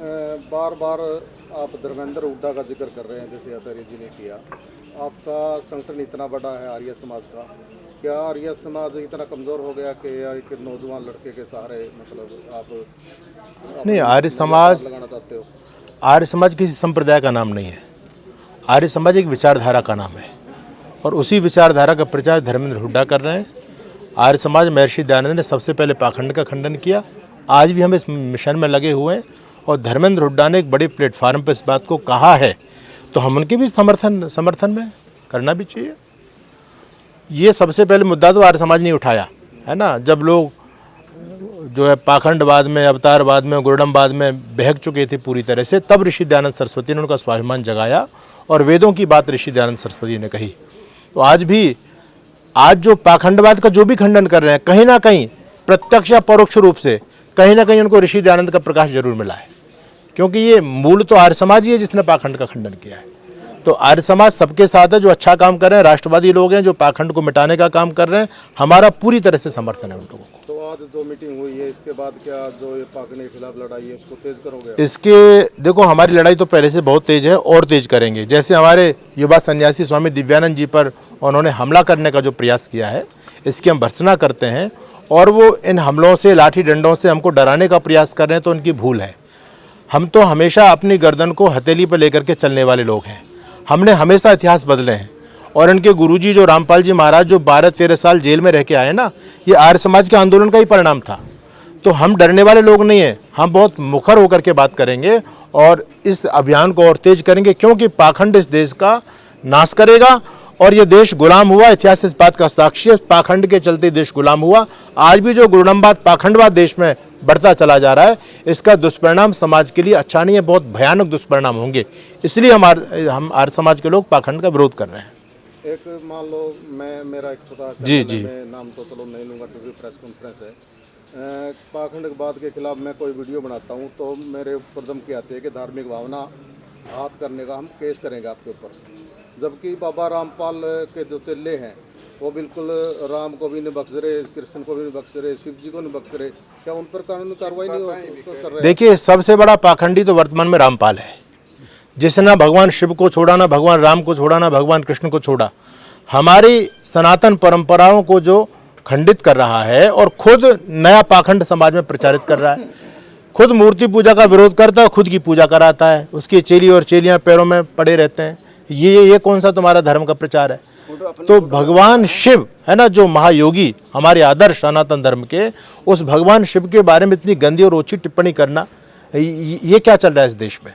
बार बार आप धर्मेंद्र हुड्डा का जिक्र कर रहे हैं, जैसे आचार्य जी ने किया। आपका संगठन इतना बड़ा है आर्य समाज का, क्या आर्य समाज इतना कमज़ोर हो गया कि एक नौजवान लड़के के सहारे मतलब आप नहीं, आर्य समाज लगाना चाहते हो? आर्य समाज किसी संप्रदाय का नाम नहीं है। आर्य समाज एक विचारधारा का नाम है और उसी विचारधारा का प्रचार धर्मेंद्र हुड्डा कर रहे हैं। आर्य समाज महर्षि दयानंद ने सबसे पहले पाखंड का खंडन किया। आज भी हम इस मिशन में लगे हुए हैं और धर्मेंद्र हुड्डा ने एक बड़े प्लेटफार्म पर इस बात को कहा है, तो हम उनके भी समर्थन में करना भी चाहिए। ये सबसे पहले मुद्दा तो आर्य समाज ने उठाया है ना। जब लोग जो है पाखंडवाद में, अवतारवाद में, गुरडमवाद में बहक चुके थे पूरी तरह से, तब ऋषि दयानंद सरस्वती ने उनका स्वाभिमान जगाया और वेदों की बात ऋषि दयानंद सरस्वती ने कही। तो आज जो पाखंडवाद का जो भी खंडन कर रहे हैं, कहीं ना कहीं प्रत्यक्ष या परोक्ष रूप से कहीं ना कहीं उनको ऋषि दयानंद का प्रकाश जरूर मिला है, क्योंकि ये मूल तो आर्य समाज ही है जिसने पाखंड का खंडन किया है। तो आर्य समाज सबके साथ है, जो अच्छा काम कर रहे हैं, राष्ट्रवादी लोग हैं जो पाखंड को मिटाने का काम कर रहे हैं। हमारा पूरी तरह से समर्थन है उन लोगों को। तो आज जो मीटिंग हुई है, इसके बाद क्या जो ये पाखंड के खिलाफ लड़ाई है इसको तेज करोगे? इसके देखो, हमारी लड़ाई तो पहले से बहुत तेज है और तेज करेंगे। जैसे हमारे युवा सन्यासी स्वामी दिव्यानंद जी पर उन्होंने हमला करने का जो प्रयास किया है, इसकी हम भर्त्सना करते हैं और वो इन हमलों से, लाठी डंडों से हमको डराने का प्रयास कर रहे हैं, तो उनकी भूल है। हम तो हमेशा अपनी गर्दन को हथेली पर लेकर के चलने वाले लोग हैं। हमने हमेशा इतिहास बदले हैं और इनके गुरुजी जो रामपाल जी महाराज जो 12-13 साल जेल में रह के आए ना, ये आर्य समाज के आंदोलन का ही परिणाम था। तो हम डरने वाले लोग नहीं हैं, हम बहुत मुखर होकर के बात करेंगे और इस अभियान को और तेज करेंगे, क्योंकि पाखंड इस देश का नाश करेगा और ये देश गुलाम हुआ। इतिहास इस बात का साक्षी है, पाखंड के चलते देश गुलाम हुआ। आज भी जो गुरडमवाद, पाखंडवाद देश में बढ़ता चला जा रहा है, इसका दुष्परिणाम समाज के लिए अच्छा नहीं है, बहुत भयानक दुष्परिणाम होंगे। इसलिए हम आर्य समाज के लोग पाखंड का विरोध कर रहे हैं। एक मान लो मेरा एक छोटा जी मैं नाम तो चलो नहीं लूँगा क्योंकि प्रेस कॉन्फ्रेंस है। पाखंडवाद के खिलाफ मैं कोई वीडियो बनाता हूँ तो मेरे ऊपर धमकी आती है कि धार्मिक भावना आहत करने का हम केस करेंगे आपके ऊपर। जबकि बाबा रामपाल के जो चेले हैं वो बिल्कुल राम को भी नहीं बख्श रहे, कृष्ण को भी नहीं बख्श रहे, शिव जी को नहीं बख्श रहे। क्या उन पर कानूनी कार्रवाई नहीं कर रहे? देखिए, सबसे बड़ा पाखंडी तो वर्तमान में रामपाल है, जिसने ना भगवान शिव को छोड़ा, ना भगवान राम को छोड़ा, ना भगवान कृष्ण को छोड़ा। हमारी सनातन परंपराओं को जो खंडित कर रहा है और खुद नया पाखंड समाज में प्रचारित कर रहा है। खुद मूर्ति पूजा का विरोध करता है, खुद की पूजा कराता है, उसकी चेली और चेलियां पैरों में पड़े रहते हैं। ये कौन सा तुम्हारा धर्म का प्रचार है? तो भगवान शिव है ना, जो महायोगी हमारे आदर्श सनातन धर्म के, उस भगवान शिव के बारे में इतनी गंदी और ओछी टिप्पणी करना, ये क्या चल रहा है इस देश में?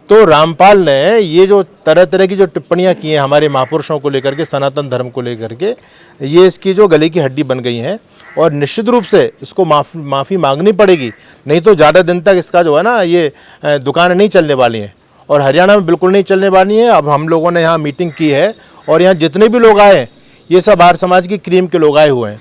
तो रामपाल ने ये जो तरह तरह की जो टिप्पणियां की हैं हमारे महापुरुषों को लेकर के, सनातन धर्म को लेकर के, ये इसकी जो गले की हड्डी बन गई हैं और निश्चित रूप से इसको माफ़ी मांगनी पड़ेगी। नहीं तो ज़्यादा दिन तक इसका जो है ना, ये दुकानें नहीं चलने वाली हैं और हरियाणा में बिल्कुल नहीं चलने वाली हैं। अब हम लोगों ने यहाँ मीटिंग की है और यहाँ जितने भी लोग आए, ये सब आर्य समाज की क्रीम के लोग आए हुए हैं।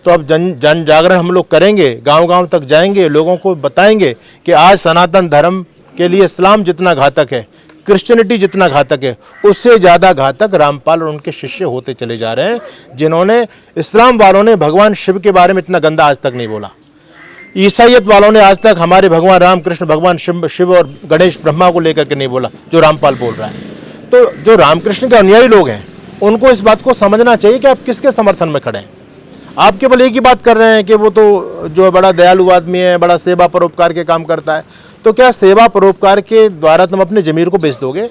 तो अब जन जागरण हम लोग करेंगे, गांव-गांव तक जाएंगे, लोगों को बताएंगे कि आज सनातन धर्म के लिए इस्लाम जितना घातक है, क्रिश्चियनिटी जितना घातक है, उससे ज़्यादा घातक रामपाल और उनके शिष्य होते चले जा रहे हैं, जिन्होंने, इस्लाम वालों ने भगवान शिव के बारे में इतना गंदा आज तक नहीं बोला। ईसाईयत वालों ने आज तक हमारे भगवान राम कृष्ण, भगवान शिव और गणेश ब्रह्मा को लेकर के नहीं बोला जो रामपाल बोल रहा है। तो जो रामकृष्ण के अनुयायी लोग हैं, उनको इस बात को समझना चाहिए कि आप किसके समर्थन में खड़े हैं। आप केवल एक ही बात कर रहे हैं कि वो तो जो बड़ा दयालु आदमी है, बड़ा सेवा परोपकार के काम करता है। तो क्या सेवा परोपकार के द्वारा तुम अपने ज़मीर को बेच दोगे?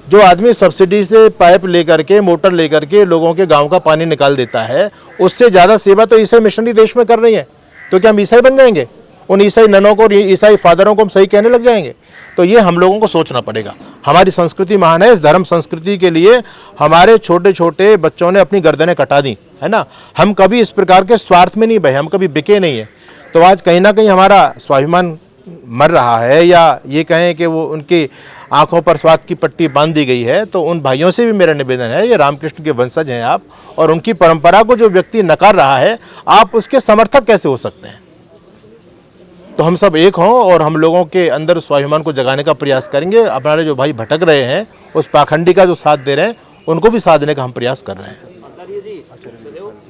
जो आदमी सब्सिडी से पाइप लेकर के, मोटर लेकर के लोगों के गांव का पानी निकाल देता है, उससे ज़्यादा सेवा तो ईसाई मिशनरी देश में कर रही है। तो क्या हम ईसाई बन जाएंगे? उन ईसाई ननों को, ईसाई फादरों को हम सही कहने लग जाएंगे? तो ये हम लोगों को सोचना पड़ेगा। हमारी संस्कृति महान है, इस धर्म संस्कृति के लिए हमारे छोटे छोटे बच्चों ने अपनी गर्दनें कटा दी है ना। हम कभी इस प्रकार के स्वार्थ में नहीं बहे, हम कभी बिके नहीं है। तो आज कहीं ना कहीं हमारा स्वाभिमान मर रहा है, या ये कहें कि वो उनकी आंखों पर स्वार्थ की पट्टी बांध दी गई है। तो उन भाइयों से भी मेरा निवेदन है, ये रामकृष्ण के वंशज हैं आप, और उनकी परंपरा को जो व्यक्ति नकार रहा है, आप उसके समर्थक कैसे हो सकते हैं? तो हम सब एक हों और हम लोगों के अंदर स्वाभिमान को जगाने का प्रयास करेंगे। हमारे जो भाई भटक रहे हैं, उस पाखंडी का जो साथ दे रहे हैं, उनको भी साथ देने का हम प्रयास कर रहे हैं। आचार्य जी,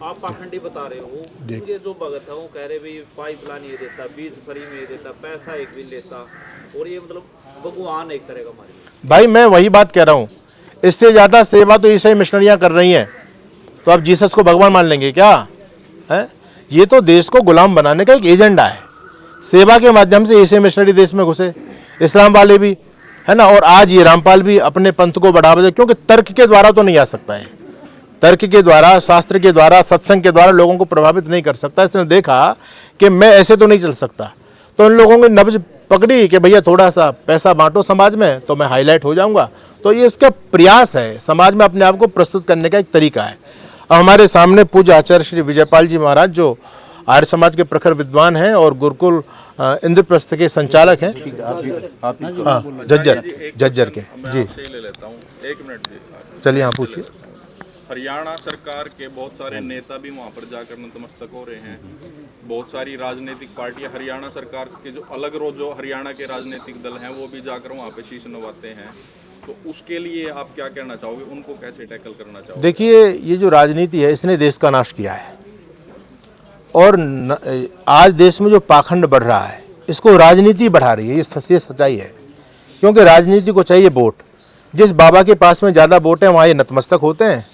आप पाखंडी बता रहे हो, ये जो भगत है वो कह रहे भाई पाइपलाइन ये देता, बीज फ्री में ये देता, पैसा एक भी लेता, और ये मतलब भगवान एक तरह का हमारे लिए। भाई मैं वही बात कह रहा हूँ, इससे ज़्यादा सेवा तो ईसाई मिशनरियाँ कर रही हैं, तो आप जीसस को भगवान मान लेंगे क्या? है ये तो देश को गुलाम बनाने का एक एजेंडा है। सेवा के माध्यम से ईसाई मिशनरी देश में घुसे, इस्लाम वाले भी, है ना, और आज ये रामपाल भी अपने पंथ को बढ़ावा दे, क्योंकि तर्क के द्वारा तो नहीं आ सकता है। तर्क के द्वारा, शास्त्र के द्वारा, सत्संग के द्वारा लोगों को प्रभावित नहीं कर सकता। इसने देखा कि मैं ऐसे तो नहीं चल सकता, तो इन लोगों ने नब्ज पकड़ी कि भैया थोड़ा सा पैसा बांटो समाज में तो मैं हाईलाइट हो जाऊंगा। तो ये इसका प्रयास है, समाज में अपने आप को प्रस्तुत करने का एक तरीका है। अब हमारे सामने पूज्य आचार्य श्री विजयपाल जी महाराज, जो आर्य समाज के प्रखर विद्वान हैं और गुरुकुल इंद्रप्रस्थ के संचालक हैं, हाँ झज्जर के जी, ले लेता हूँ 1 मिनट जी। चलिए हाँ पूछिए। हरियाणा सरकार के बहुत सारे नेता भी वहाँ पर जाकर नतमस्तक हो रहे हैं। बहुत सारी राजनीतिक पार्टियां, हरियाणा सरकार के जो अलग जो हरियाणा के राजनीतिक दल हैं वो भी जाकर वहाँ पे शीश नवाते हैं। तो उसके लिए आप क्या कहना चाहोगे, उनको कैसे टैकल करना चाहोगे? देखिए, ये जो राजनीति है इसने देश का नाश किया है, और आज देश में जो पाखंड बढ़ रहा है इसको राजनीति बढ़ा रही है। ये सच्चाई है, क्योंकि राजनीति को चाहिए वोट। जिस बाबा के पास में ज़्यादा वोट है वहाँ ये नतमस्तक होते हैं।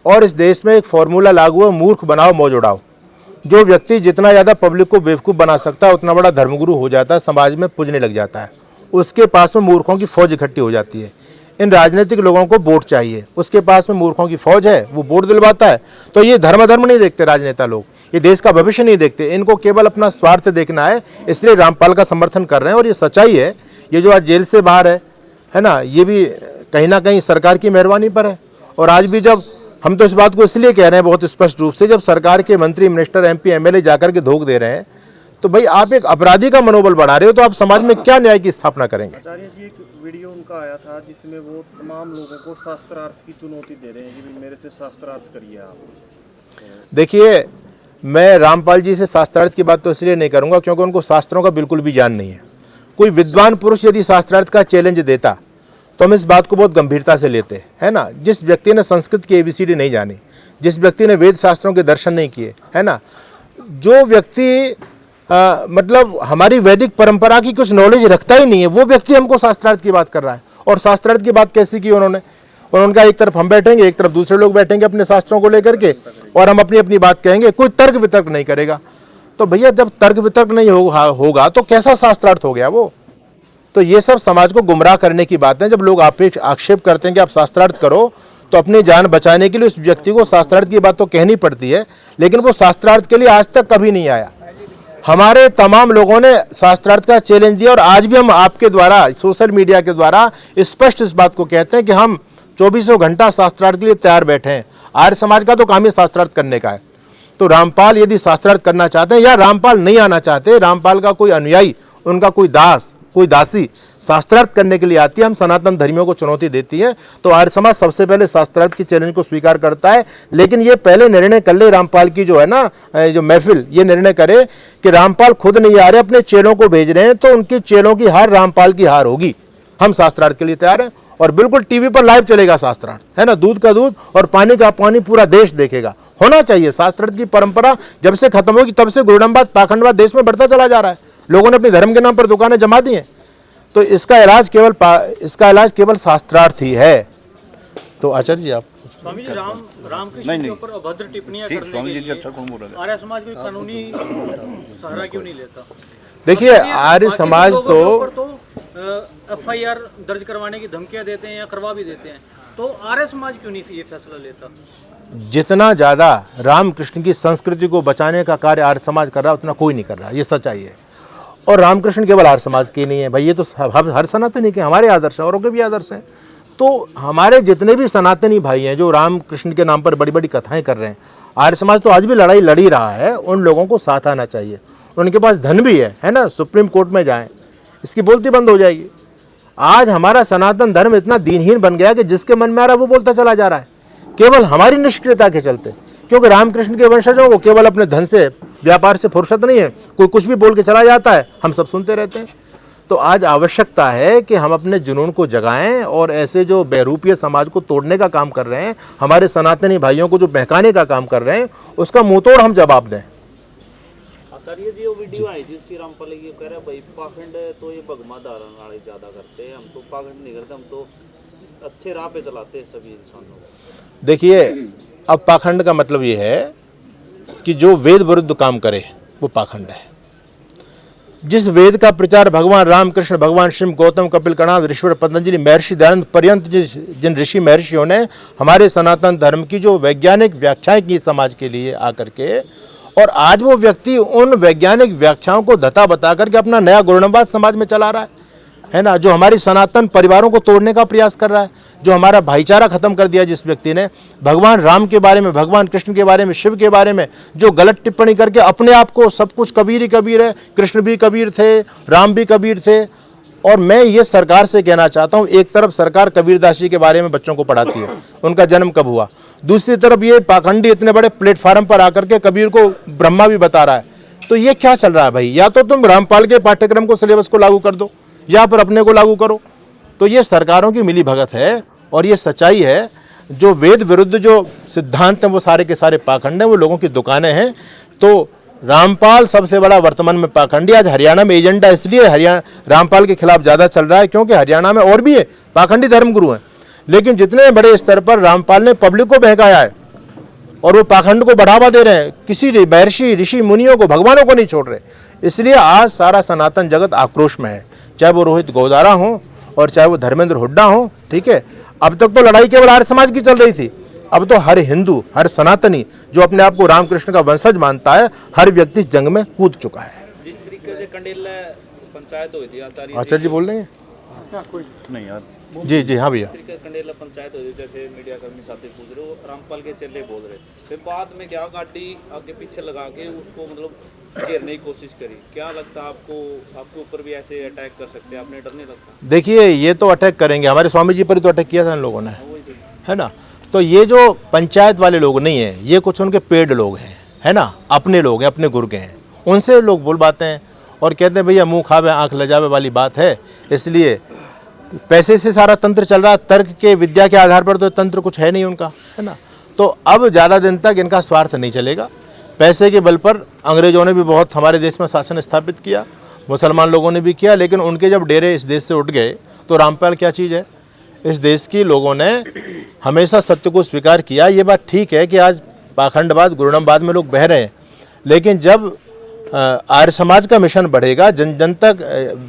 और इस देश में एक फॉर्मूला लागू है, मूर्ख बनाओ मौज उड़ाओ। जो व्यक्ति जितना ज़्यादा पब्लिक को बेवकूफ़ बना सकता है उतना बड़ा धर्मगुरु हो जाता है, समाज में पूजने लग जाता है। उसके पास में मूर्खों की फौज इकट्ठी हो जाती है। इन राजनीतिक लोगों को वोट चाहिए, उसके पास में मूर्खों की फौज है, वो वोट दिलवाता है। तो ये धर्म नहीं देखते राजनेता लोग, ये देश का भविष्य नहीं देखते, इनको केवल अपना स्वार्थ देखना है। इसलिए रामपाल का समर्थन कर रहे हैं। और ये सच्चाई है, ये जो आज जेल से बाहर है ना, ये भी कहीं ना कहीं सरकार की मेहरबानी पर है। और आज भी जब हम तो इस बात को इसलिए कह रहे हैं बहुत स्पष्ट रूप से, जब सरकार के मंत्री, मिनिस्टर, MP, MLA जाकर के धोख दे रहे हैं, तो भाई आप एक अपराधी का मनोबल बढ़ा रहे हो, तो आप समाज में क्या न्याय की स्थापना करेंगे? आचार्य जी, एक वीडियो उनका आया था जिसमें वो तमाम लोगों को शास्त्रार्थ की चुनौती दे रहे हैं कि मेरे से शास्त्रार्थ करिए आप। देखिए, मैं रामपाल जी से शास्त्रार्थ की बात तो इसलिए नहीं करूंगा क्योंकि उनको शास्त्रों का बिल्कुल भी ज्ञान नहीं है। कोई विद्वान पुरुष यदि शास्त्रार्थ का चैलेंज देता तो हम इस बात को बहुत गंभीरता से लेते, है ना। जिस व्यक्ति ने संस्कृत की ABCD नहीं जानी, जिस व्यक्ति ने वेद शास्त्रों के दर्शन नहीं किए, है ना, जो व्यक्ति मतलब हमारी वैदिक परंपरा की कुछ नॉलेज रखता ही नहीं है, वो व्यक्ति हमको शास्त्रार्थ की बात कर रहा है। और शास्त्रार्थ की बात कैसी की उन्होंने? उनका एक तरफ हम बैठेंगे, एक तरफ दूसरे लोग बैठेंगे अपने शास्त्रों को लेकर के, और हम अपनी अपनी बात कहेंगे, कोई तर्क वितर्क नहीं करेगा। तो भैया जब तर्क वितर्क नहीं होगा तो कैसा शास्त्रार्थ हो गया वो? तो ये सब समाज को गुमराह करने की बात है। जब लोग आक्षेप करते हैं कि आप शास्त्रार्थ करो, तो अपनी जान बचाने के लिए उस व्यक्ति को शास्त्रार्थ की बात तो कहनी पड़ती है, लेकिन वो शास्त्रार्थ के लिए आज तक कभी नहीं आया। हमारे तमाम लोगों ने शास्त्रार्थ का चैलेंज दिया, और आज भी हम आपके द्वारा, सोशल मीडिया के द्वारा स्पष्ट इस बात को कहते हैं कि हम 24 घंटा शास्त्रार्थ के लिए तैयार बैठे हैं। आर्य समाज का तो काम ही शास्त्रार्थ करने का है। तो रामपाल यदि शास्त्रार्थ करना चाहते हैं, या रामपाल नहीं आना चाहते, रामपाल का कोई अनुयायी, उनका कोई दास, कोई दासी शास्त्रार्थ करने के लिए आती है, हम सनातन धर्मियों को चुनौती देती है, तो आर्य समाज सबसे पहले शास्त्रार्थ की चैलेंज को स्वीकार करता है। लेकिन ये पहले निर्णय कर ले, रामपाल की जो है ना जो महफिल, ये निर्णय करे कि रामपाल खुद नहीं आ रहे, अपने चेलों को भेज रहे हैं, तो उनके चेलों की हार रामपाल की हार होगी। हम शास्त्रार्थ के लिए तैयार हैं, और बिल्कुल टीवी पर लाइव चलेगा शास्त्रार्थ, है ना। दूध का दूध और पानी का पानी पूरा देश देखेगा। होना चाहिए। शास्त्रार्थ की परंपरा जब से खत्म होगी तब से गुरडमवाद, पाखंडवाद देश में बढ़ता चला जा रहा है। लोगों ने अपने धर्म के नाम पर दुकानें जमा दी हैं। तो इसका इलाज केवल शास्त्रार्थ ही है। तो आचार्य जी आप। स्वामी जी, रामकृष्ण के ऊपर अभद्र टिप्पणियां करने के लिए आर्य समाज कोई कानूनी सहारा क्यों नहीं लेता? देखिए, आर्य समाज तो FIR दर्ज करवाने की धमकियां देते हैं या करवा भी देते हैं, तो आर्य समाज क्यों नहीं ये फैसला लेता? जितना ज़्यादा रामकृष्ण की संस्कृति को बचाने का कार्य आर्य समाज कर रहा है उतना कोई नहीं कर रहा, ये सच्चाई है। और रामकृष्ण केवल आर्य समाज के नहीं है भाई, ये तो हर सनातनी के हमारे आदर्श हैं, औरों के भी आदर्श हैं। तो हमारे जितने भी सनातनी भाई हैं जो रामकृष्ण के नाम पर बड़ी बड़ी कथाएं कर रहे हैं, आर्य समाज तो आज भी लड़ाई लड़ ही रहा है। उन लोगों को साथ आना चाहिए। उनके पास धन भी है ना, सुप्रीम कोर्ट में जाएं, इसकी बोलती बंद हो जाएगी। आज हमारा सनातन धर्म इतना दीनहीन बन गया कि जिसके मन में आ रहा है वो बोलता चला जा रहा है, केवल हमारी निष्क्रियता के चलते। क्योंकि रामकृष्ण के वंशजों को केवल अपने धन से, व्यापार से फुर्सत नहीं है, कोई कुछ भी बोल के चला जाता है, हम सब सुनते रहते हैं। तो आज आवश्यकता है कि हम अपने जुनून को जगाएं और ऐसे जो बहरूपीय समाज को तोड़ने का काम कर रहे हैं, हमारे सनातनी भाइयों को जो बहकाने का काम कर रहे हैं, उसका मुंहतोड़ हम जवाब दें। आचार्य जी वो वीडियो आई थी उसकी रामपाल की कह रहे भाई पाखंड तो ये भगमा धारण वाले ज्यादा करते हैं, हम तो पाखंड नहीं करते, हम तो अच्छे राह पे चलाते हैं सभी इंसानों को। देखिए, अब पाखंड का मतलब ये है कि जो वेद विरुद्ध काम करे वो पाखंड है। जिस वेद का प्रचार भगवान रामकृष्ण, भगवान शिव, गौतम, कपिल, कणाद, ऋषिवर, पतंजलि, महर्षि दयानंद पर्यंत जिन ऋषि महर्षियों ने हमारे सनातन धर्म की जो वैज्ञानिक व्याख्याएं की समाज के लिए आकर के, और आज वो व्यक्ति उन वैज्ञानिक व्याख्याओं को धता बता करके अपना नया गुणवाद समाज में चला रहा है ना, जो हमारी सनातन परिवारों को तोड़ने का प्रयास कर रहा है, जो हमारा भाईचारा खत्म कर दिया। जिस व्यक्ति ने भगवान राम के बारे में, भगवान कृष्ण के बारे में, शिव के बारे में जो गलत टिप्पणी करके अपने आप को सब कुछ कबीर ही कबीर है, कृष्ण भी कबीर थे, राम भी कबीर थे। और मैं ये सरकार से कहना चाहता हूँ, एक तरफ सरकार कबीरदास जी के बारे में बच्चों को पढ़ाती है, उनका जन्म कब हुआ, दूसरी तरफ ये पाखंडी इतने बड़े प्लेटफार्म पर आकर के कबीर को ब्रह्मा भी बता रहा है। तो ये क्या चल रहा है भाई? या तो तुम रामपाल के पाठ्यक्रम को, सिलेबस को लागू कर दो, या फिर अपने को लागू करो। तो ये सरकारों की मिली भगत है और ये सच्चाई है। जो वेद विरुद्ध जो सिद्धांत हैं वो सारे के सारे पाखंड हैं, वो लोगों की दुकानें हैं। तो रामपाल सबसे बड़ा वर्तमान में पाखंडी। आज हरियाणा में एजेंडा इसलिए हरियाणा रामपाल के खिलाफ ज़्यादा चल रहा है क्योंकि हरियाणा में और भी है पाखंडी धर्मगुरु हैं, लेकिन जितने बड़े स्तर पर रामपाल ने पब्लिक को बहकाया है और वो पाखंड को बढ़ावा दे रहे हैं, किसी महर्षि, ऋषि, मुनियों को, भगवानों को नहीं छोड़ रहे। इसलिए आज सारा सनातन जगत आक्रोश में है, चाहे वो रोहित गोदारा हो और चाहे वो धर्मेंद्र हुड्डा हो। ठीक है, अब तक तो लड़ाई केवल आर्य समाज की चल रही थी, अब तो हर हिंदू, हर सनातनी जो अपने आप को रामकृष्ण का वंशज मानता है, हर व्यक्ति इस जंग में कूद चुका है। जिस तरीके से कंडेला पंचायत हुई थी आचार्य जी बोल रहे हैं? नहीं यार, जी जी हाँ भैया। कंडेला पंचायत हुई थी, जैसे मीडिया कर्मी साथी पूछ रहे, वो रामपाल के चेले बोल रहे, फिर बाद में क्या गाड़ी आगे पीछे लगा के उसको मतलब घेरने की कोशिश करी। क्या लगता है आपको, आपके ऊपर भी ऐसे अटैक कर सकते हैं? आपने डर नहीं लगता? देखिए, ये तो अटैक करेंगे, हमारे स्वामी जी पर ही तो अटैक किया था इन लोगों ने, है ना। तो ये जो पंचायत वाले लोग नहीं हैं, ये कुछ उनके पेड लोग हैं, है ना, अपने लोग हैं, अपने गुर्गे हैं, उनसे लोग बोलबाते हैं और कहते हैं भैया मुंह खावे आंख लजावे वाली बात है। इसलिए पैसे से सारा तंत्र चल रहा है, तर्क के, विद्या के आधार पर तो तंत्र कुछ है नहीं उनका, है ना। तो अब ज़्यादा दिन तक इनका स्वार्थ नहीं चलेगा। पैसे के बल पर अंग्रेजों ने भी बहुत हमारे देश में शासन स्थापित किया, मुसलमान लोगों ने भी किया, लेकिन उनके जब डेरे इस देश से उठ गए तो रामपाल क्या चीज़ है? इस देश की लोगों ने हमेशा सत्य को स्वीकार किया। ये बात ठीक है कि आज पाखंडवाद, गुरुनामवाद में लोग बह रहे हैं, लेकिन जब आर्य समाज का मिशन बढ़ेगा, जन जन तक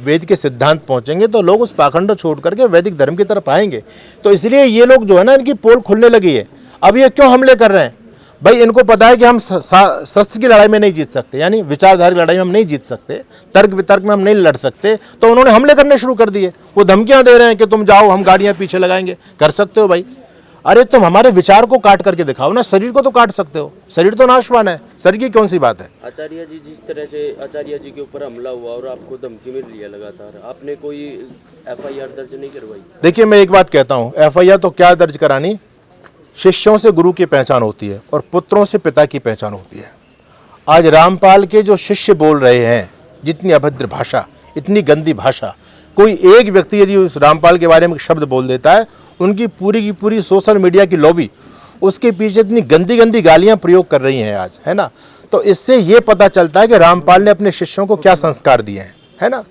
वेद के सिद्धांत पहुंचेंगे, तो लोग उस पाखंड छोड़ करके वैदिक धर्म की तरफ आएंगे। तो इसलिए ये लोग जो है ना, इनकी पोल खुलने लगी है। अब ये क्यों हमले कर रहे हैं भाई? इनको पता है कि हम शस्त्र की लड़ाई में नहीं जीत सकते, यानी विचारधारा की लड़ाई में हम नहीं जीत सकते, तर्क वितर्क में हम नहीं लड़ सकते, तो उन्होंने हमले करने शुरू कर दिए। वो धमकियां दे रहे हैं कि तुम जाओ, हम गाड़ियां पीछे लगाएंगे। कर सकते हो भाई? अरे तुम हमारे विचार को काट करके दिखाओ ना, शरीर को तो काट सकते हो, शरीर तो नाशवान है, शरीर की कौन सी बात है? आचार्य जी, जिस तरह से आचार्य जी के ऊपर हमला हुआ और आपको धमकी मिल रही है लगातार, आपने कोई एफआईआर दर्ज नहीं करवाई? देखिए, मैं एक बात कहता हूँ, एफआईआर तो क्या दर्ज करानी, शिष्यों से गुरु की पहचान होती है और पुत्रों से पिता की पहचान होती है। आज रामपाल के जो शिष्य बोल रहे हैं, जितनी अभद्र भाषा, इतनी गंदी भाषा, कोई एक व्यक्ति यदि उस रामपाल के बारे में शब्द बोल देता है, उनकी पूरी की पूरी सोशल मीडिया की लॉबी उसके पीछे इतनी गंदी गंदी गालियां प्रयोग कर रही हैं आज, है ना। तो इससे ये पता चलता है कि रामपाल ने अपने शिष्यों को क्या संस्कार दिए हैं, है ना।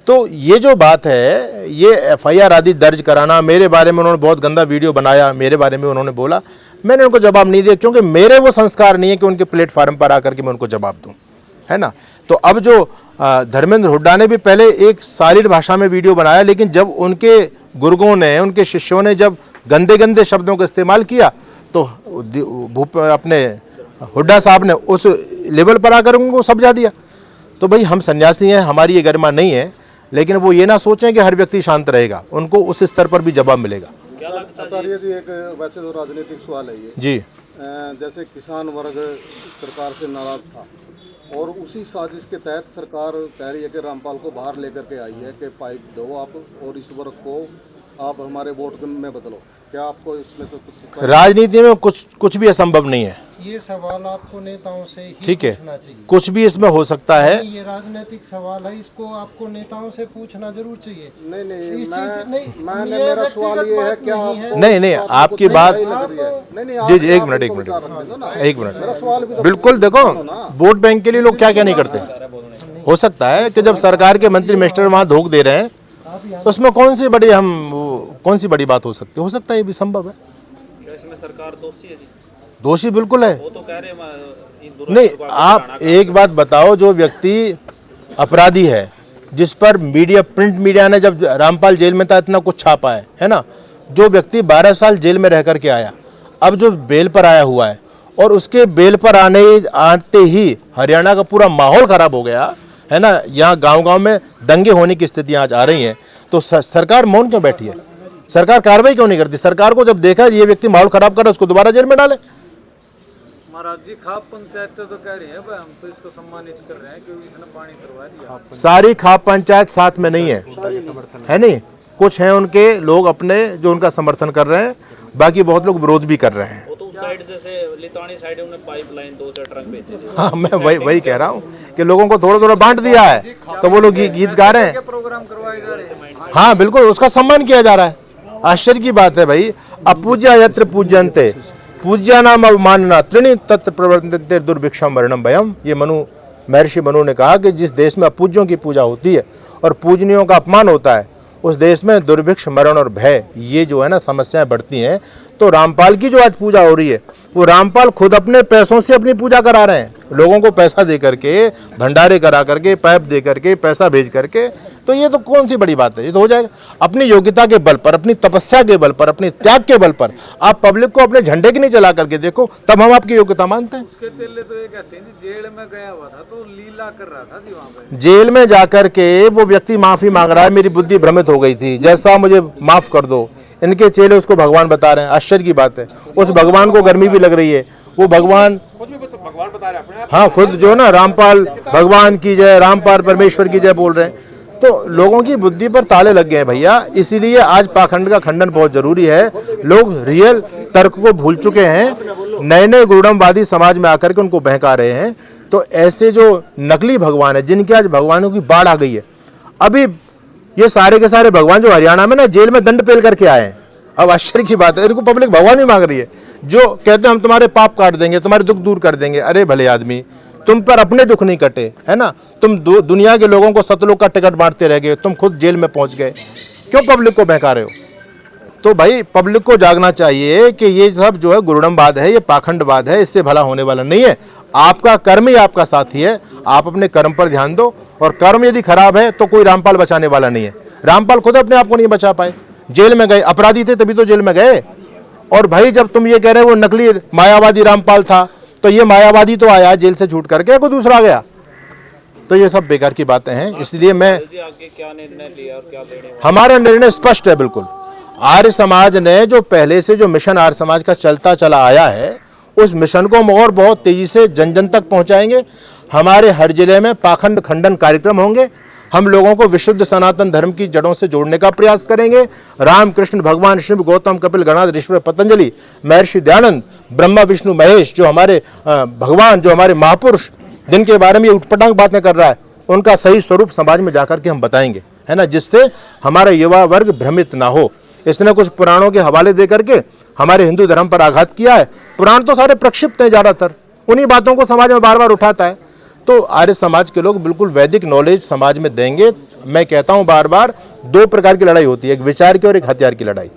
तो ये जो बात है, ये एफआईआर आदि दर्ज कराना, मेरे बारे में उन्होंने बहुत गंदा वीडियो बनाया, मेरे बारे में उन्होंने बोला, मैंने उनको जवाब नहीं दिया, क्योंकि मेरे वो संस्कार नहीं है कि उनके प्लेटफार्म पर आकर के मैं उनको जवाब दूँ, है ना। तो अब जो धर्मेंद्र हुड्डा ने भी पहले एक शालीन भाषा में वीडियो बनाया, लेकिन जब उनके गुरुओं ने, उनके शिष्यों ने जब गंदे गंदे शब्दों का इस्तेमाल किया, तो अपने हुड्डा साहब ने उस लेवल पर आकर उनको समझा दिया। तो भाई हम सन्यासी हैं, हमारी ये गरिमा नहीं है, लेकिन वो ये ना सोचें कि हर व्यक्ति शांत रहेगा, उनको उस स्तर पर भी जवाब मिलेगा। आचार्य जी, एक वैसे तो राजनीतिक सवाल है ये जी। जैसे किसान वर्ग सरकार से नाराज था और उसी साजिश के तहत सरकार कह रही है कि रामपाल को बाहर लेकर के आई है कि पाइप दो आप और इस वर्ग को आप हमारे वोट में बदलो। क्या आपको इसमें से कुछ राजनीति में कुछ भी असंभव नहीं है, ये सवाल आपको नेताओं से ही ठीक है, पूछना चाहिए। कुछ भी इसमें हो सकता है। ये राजनीतिक सवाल है, इसको आपको नेताओं से पूछना जरूर चाहिए। नहीं इस चीज नहीं, मैंने ये मेरा सवाल ये है व्यक्तिगत क्या बात नहीं है। आपको नहीं इस नहीं, बात आपकी को बात सही लग रही है? नहीं जी जी, एक आप मिनट उनको विचार रखने दो ना। एक मेरा मिनट, सवाल भी तो बिल्कुल देखो, वोट बैंक के लिए लोग क्या क्या नहीं करते। हो सकता है कि जब सरकार के मंत्री मिनिस्टर वहाँ धोख दे रहे हैं, उसमें कौन सी बड़ी बात हो सकती है। हो सकता है, ये भी संभव है। क्या इसमें सरकार दोषी है जी? दोषी बिल्कुल है। वो तो कह रहे नहीं, आप एक बात बताओ, जो व्यक्ति अपराधी है, जिस पर मीडिया, प्रिंट मीडिया ने जब रामपाल जेल में था इतना कुछ छापा है ना, जो व्यक्ति 12 साल जेल में रह करके आया, अब जो बेल पर आया हुआ है, और उसके बेल पर आते ही हरियाणा का पूरा माहौल खराब हो गया है ना। यहाँ गांव-गांव में दंगे होने की स्थितियां आज आ रही हैं, तो सरकार मौन क्यों बैठी है? सरकार कार्रवाई क्यों नहीं करती? सरकार को जब देखा ये व्यक्ति माहौल खराब कर रहा है, उसको दोबारा जेल में डाले। महाराज जी, खाप पंचायत तो कह रही है भाई, हम तो इसको सम्मानित कर रहे हैं क्योंकि इसने पानी करवा दिया। सारी खाप पंचायत साथ में नहीं है नहीं, कुछ हैं उनके लोग अपने जो उनका समर्थन कर रहे हैं, बाकी बहुत लोग विरोध भी कर रहे हैं। वो तो उस साइड जैसे लितानी साइड उन्होंने पाइपलाइन 2-4 ट्रक भेजे थे। हाँ, मैं वही कह रहा हूँ कि लोगों को थोड़ा थोड़ा बांट दिया है, तो वो लोग गीत गा रहे हैं। प्रोग्राम करवाए जा रहे हैं। हाँ बिल्कुल, उसका सम्मान किया जा रहा है। आश्चर्य की बात है भाई। अपूज्या यत्र पूज्यन्ते पूज्या नाम अवमानना त्रिणी तत्र प्रवर्तन्ते दुर्भिक्षम वर्णम भयम। ये महर्षि मनु ने कहा कि जिस देश में अपूज्यों की पूजा होती है और पूजनियों का अपमान होता है, उस देश में दुर्भिक्ष, मरण और भय, ये जो है ना समस्याएं बढ़ती हैं। तो रामपाल की जो आज पूजा हो रही है, वो रामपाल खुद अपने पैसों से अपनी पूजा करा रहे हैं, लोगों को पैसा दे करके, भंडारे करा करके, पाइप दे करके, पैसा भेज करके। तो ये तो कौन सी बड़ी बात है? ये तो हो जाएगा। अपनी योग्यता के बल पर, अपनी तपस्या के बल पर, अपने त्याग के बल पर आप पब्लिक को अपने झंडे की नहीं चला करके देखो, तब हम आपकी योग्यता मानते हैं। उसके चेले तो ये कहते हैं जी, जेल में गया हुआ था तो लीला कर रहा था जी वहाँ पे। जेल में जाकर के वो व्यक्ति माफी मांग रहा है, मेरी बुद्धि भ्रमित हो गई थी, जैसा मुझे माफ कर दो। इनके चेले उसको भगवान बता रहे हैं। आश्चर्य की बात है, उस भगवान को गर्मी भी लग रही है। वो भगवान बता रहे हैं, हाँ, खुद जो है ना रामपाल भगवान की जय, रामपाल परमेश्वर की जय बोल रहे हैं। तो लोगों की बुद्धि पर ताले लग गए हैं भैया। इसीलिए आज पाखंड का खंडन बहुत जरूरी है। लोग रियल तर्क को भूल चुके हैं, नए नए गुरुड़मवादी समाज में आकर के उनको बहका रहे हैं। तो ऐसे जो नकली भगवान है, जिनके आज भगवानों की बाढ़ आ गई है, अभी ये सारे के सारे भगवान जो हरियाणा में ना जेल में दंड पेल करके आए हैं। अब आश्चर्य की बात है, इनको पब्लिक भगवान भी मांग रही है, जो कहते हैं हम तुम्हारे पाप काट देंगे, तुम्हारे दुख दूर कर देंगे। अरे भले आदमी, तुम पर अपने दुख नहीं कटे है ना, तुम दुनिया के लोगों को सतलोक का टिकट बांटते रह गए, तुम खुद जेल में पहुंच गए, क्यों पब्लिक को बहका रहे हो? तो भाई पब्लिक को जागना चाहिए कि ये सब जो है गुरुड़मवाद है, ये पाखंडवाद है, इससे भला होने वाला नहीं है। आपका कर्म ही आपका साथी है, आप अपने कर्म पर ध्यान दो, और कर्म यदि खराब है तो कोई रामपाल बचाने वाला नहीं है। रामपाल खुद अपने आप को नहीं बचा पाए, जेल में गए, अपराधी थे तभी तो जेल में गए। और भाई जब तुम ये कह रहे हो वो नकली मायावादी रामपाल था, तो ये मायावादी तो आया जेल से छूट करके, कोई दूसरा गया। तो ये सब बेकार की बातें हैं। इसलिए मैं, आगे क्या निर्णय लिया और क्या लेने वाले? हमारा निर्णय स्पष्ट है बिल्कुल। आर्य समाज ने जो पहले से जो मिशन आर्य समाज का चलता चला आया है, उस मिशन को हम और बहुत तेजी से जन जन तक पहुंचाएंगे। हमारे हर जिले में पाखंड खंडन कार्यक्रम होंगे। हम लोगों को विशुद्ध सनातन धर्म की जड़ों से जोड़ने का प्रयास करेंगे। राम कृष्ण भगवान शिव गौतम कपिल गणाध ऋषभ पतंजलि महर्षि दयानंद ब्रह्मा विष्णु महेश, जो हमारे भगवान, जो हमारे महापुरुष, जिनके बारे में ये उटपटांग बातें कर रहा है, उनका सही स्वरूप समाज में जाकर के हम बताएंगे, है ना, जिससे हमारा युवा वर्ग भ्रमित ना हो। इसने कुछ पुराणों के हवाले दे करके हमारे हिंदू धर्म पर आघात किया है। पुराण तो सारे प्रक्षिप्त हैं, ज़्यादातर उन्हीं बातों को समाज में बार बार उठाता है। तो आर्य समाज के लोग बिल्कुल वैदिक नॉलेज समाज में देंगे। मैं कहता हूं बार बार, दो प्रकार की लड़ाई होती है, एक विचार की और एक हथियार की लड़ाई।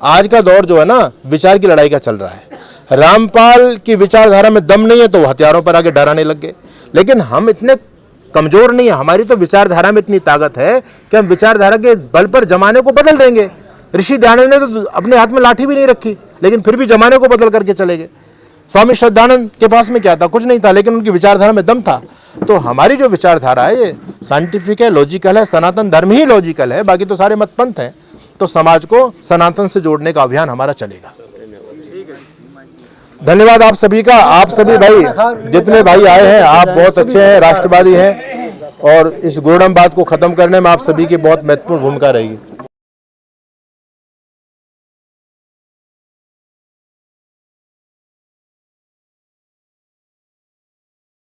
आज का दौर जो है ना, विचार की लड़ाई का चल रहा है। रामपाल की विचारधारा में दम नहीं है तो वो हथियारों पर आगे डराने लग गए, लेकिन हम इतने कमजोर नहीं है। हमारी तो विचारधारा में इतनी ताकत है कि हम विचारधारा के बल पर जमाने को बदल देंगे। ऋषि दयानंद ने तो अपने हाथ में लाठी भी नहीं रखी, लेकिन फिर भी जमाने को बदल करके चले गए। स्वामी श्रद्धानंद के पास में क्या था? कुछ नहीं था, लेकिन उनकी विचारधारा में दम था। तो हमारी जो विचारधारा है ये साइंटिफिक है, लॉजिकल है, सनातन धर्म ही लॉजिकल है, बाकी तो सारे मत पंथ हैं। तो समाज को सनातन से जोड़ने का अभियान हमारा चलेगा। धन्यवाद आप सभी का। आप सभी भाई, जितने भाई आए हैं, आप बहुत अच्छे हैं, राष्ट्रवादी हैं, और इस गुरुड़मवाद को खत्म करने में आप सभी की बहुत महत्वपूर्ण भूमिका रहेगी।